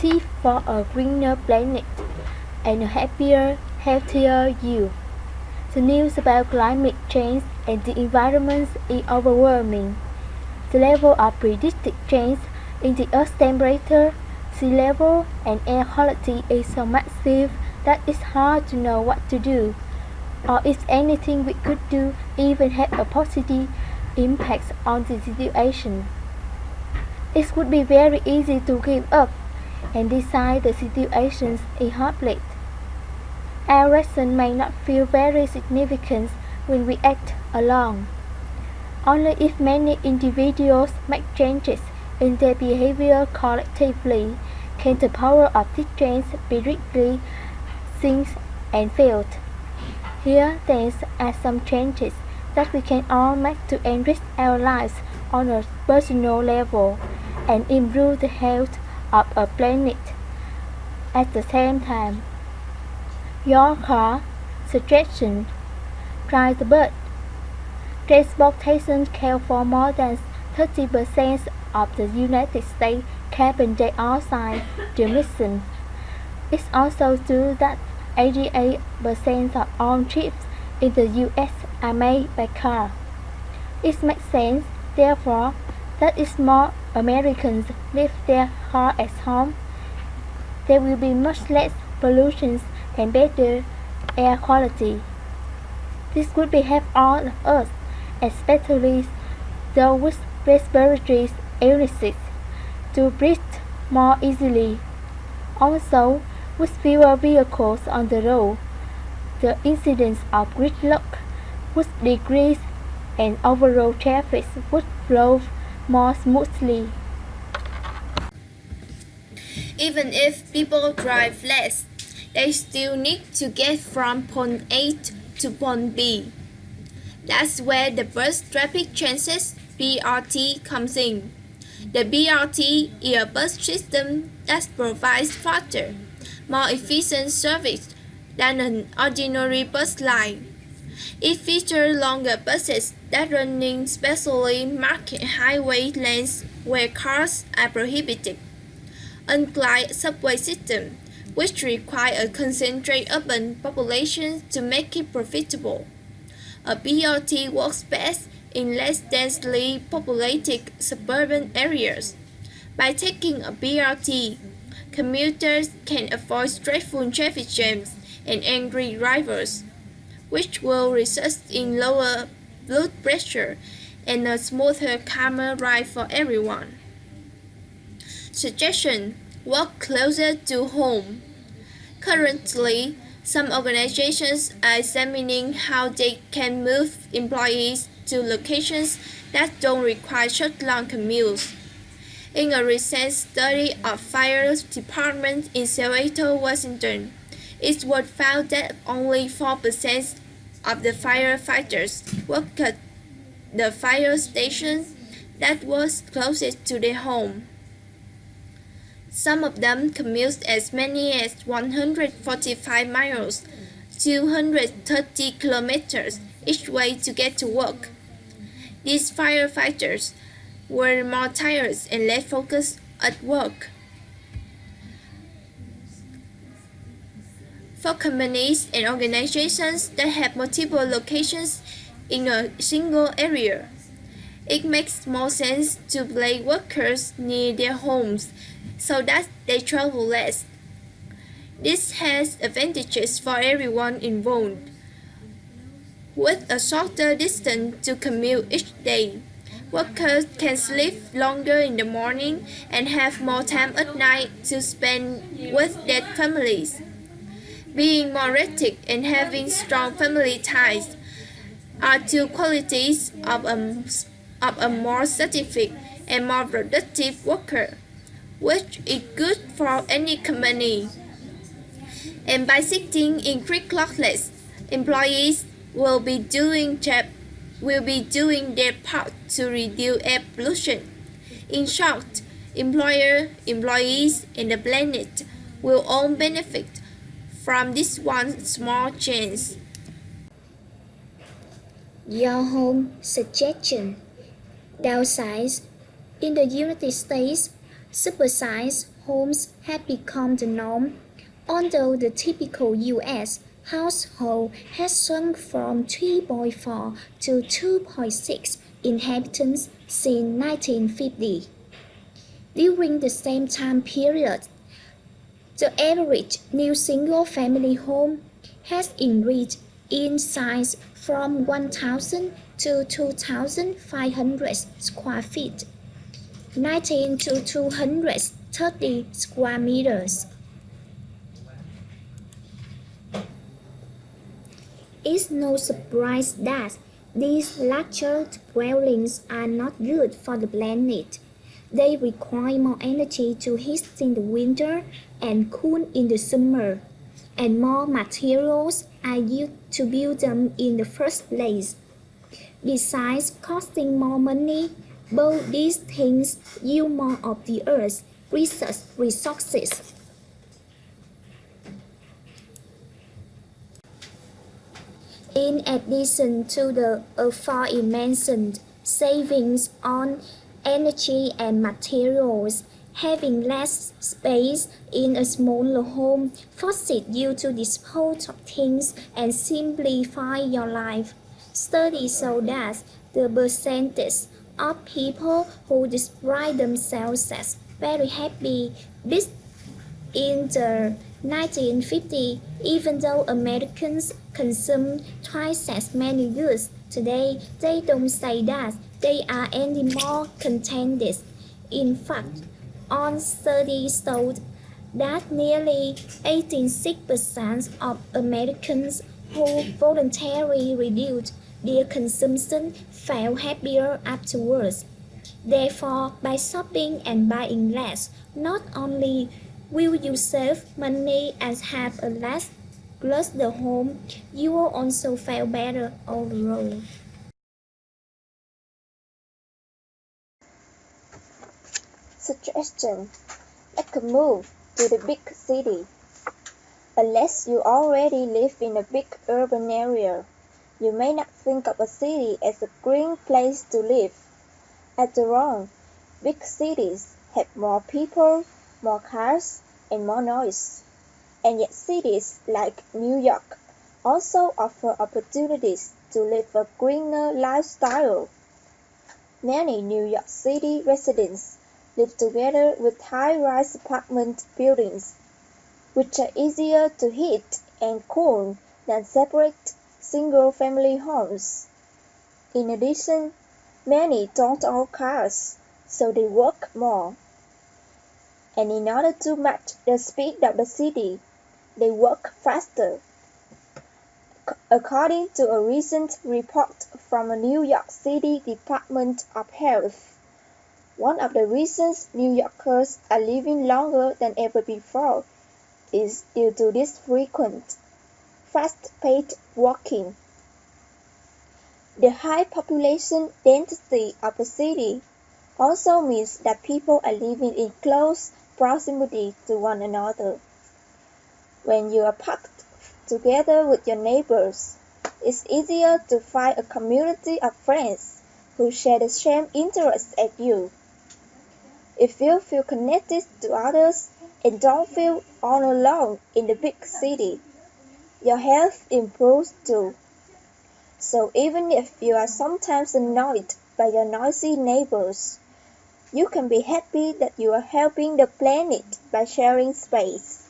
initiative for a greener planet and a happier, healthier you. The news about climate change and the environment is overwhelming. The level of predicted change in the Earth's temperature, sea level, and air quality is so massive that it's hard to know what to do, or if anything we could do even have a positive impact on the situation. It would be very easy to give up and decide the situation is hopeless. Our action may not feel very significant when we act alone. Only if many individuals make changes in their behavior collectively can the power of this change be really seen and felt. Here there are some changes that we can all make to enrich our lives on a personal level and improve the health of a planet. At the same time, your car suggestion: try the bird. Transportation accounts for more than 30% of the United States carbon dioxide emissions. It's also true that 88% of all trips in the US are made by car. It makes sense, therefore, that if more Americans leave their car at home, there will be much less pollution and better air quality. This would help all of us, especially those with respiratory illnesses, to breathe more easily. Also, with fewer vehicles on the road, the incidence of gridlock would decrease and overall traffic would flow more smoothly. Even if people drive less, they still need to get from point A to point B. That's where the bus traffic transit (BRT) comes in. The BRT is a bus system that provides faster, more efficient service than an ordinary bus line. It features longer buses that run in specially marked highway lanes where cars are prohibited, unlike subway system, which require a concentrated urban population to make it profitable. A BRT works best in less densely populated suburban areas. By taking a BRT, commuters can avoid stressful traffic jams and angry drivers, which will result in lower blood pressure and a smoother, calmer ride for everyone. Suggestion: work closer to home. Currently, some organizations are examining how they can move employees to locations that don't require such long commutes. In a recent study of fire department in Seattle, Washington, it was found that only 4% of the firefighters worked at the fire station that was closest to their home. Some of them commute as many as 145 miles, 230 kilometers each way to get to work. These firefighters were more tired and less focused at work. For companies and organizations that have multiple locations in a single area, it makes more sense to place workers near their homes so that they travel less. This has advantages for everyone involved. With a shorter distance to commute each day, workers can sleep longer in the morning and have more time at night to spend with their families. Being more rested and having strong family ties are two qualities of a more satisfied and more productive worker, which is good for any company. And by sitting in clockless, employees will be doing their part to reduce air pollution. In short, employees, and the planet will all benefit from this one small change. Your home suggestion. Downsize. In the United States, supersize homes have become the norm, although the typical U.S. household has shrunk from 3.4 to 2.6 inhabitants since 1950. During the same time period, the average new single-family home has increased in size from 1,000 to 2,500 square feet, 19 to 230 square meters. It's no surprise that these larger dwellings are not good for the planet. They require more energy to heat in the winter and cool in the summer, and more materials are used to build them in the first place. Besides costing more money, both these things use more of the Earth's resources. In addition to the aforementioned savings on energy and materials, having less space in a smaller home forces you to dispose of things and simplify your life. Studies show that the percentage of people who describe themselves as very happy in the 1950s, even though Americans consume twice as many goods today, they don't say that they are any more contented. In fact, on studies showed that nearly 86% of Americans who voluntarily reduced their consumption felt happier afterwards. Therefore, by shopping and buying less, not only will you save money and have a less cluttered home, you will also feel better overall. Suggestion: make a move to the big city. Unless you already live in a big urban area, you may not think of a city as a green place to live. After all, big cities have more people, more cars, and more noise. And yet cities like New York also offer opportunities to live a greener lifestyle. Many New York City residents live together with high-rise apartment buildings, which are easier to heat and cool than separate single-family homes. In addition, many don't own cars, so they work more. And in order to match the speed of the city, they work faster. According to a recent report from the New York City Department of Health, one of the reasons New Yorkers are living longer than ever before is due to this frequent, fast-paced walking. The high population density of a city also means that people are living in close proximity to one another. When you are packed together with your neighbors, it's easier to find a community of friends who share the same interests as you. If you feel connected to others and don't feel all alone in the big city, your health improves too. So even if you are sometimes annoyed by your noisy neighbors, you can be happy that you are helping the planet by sharing space.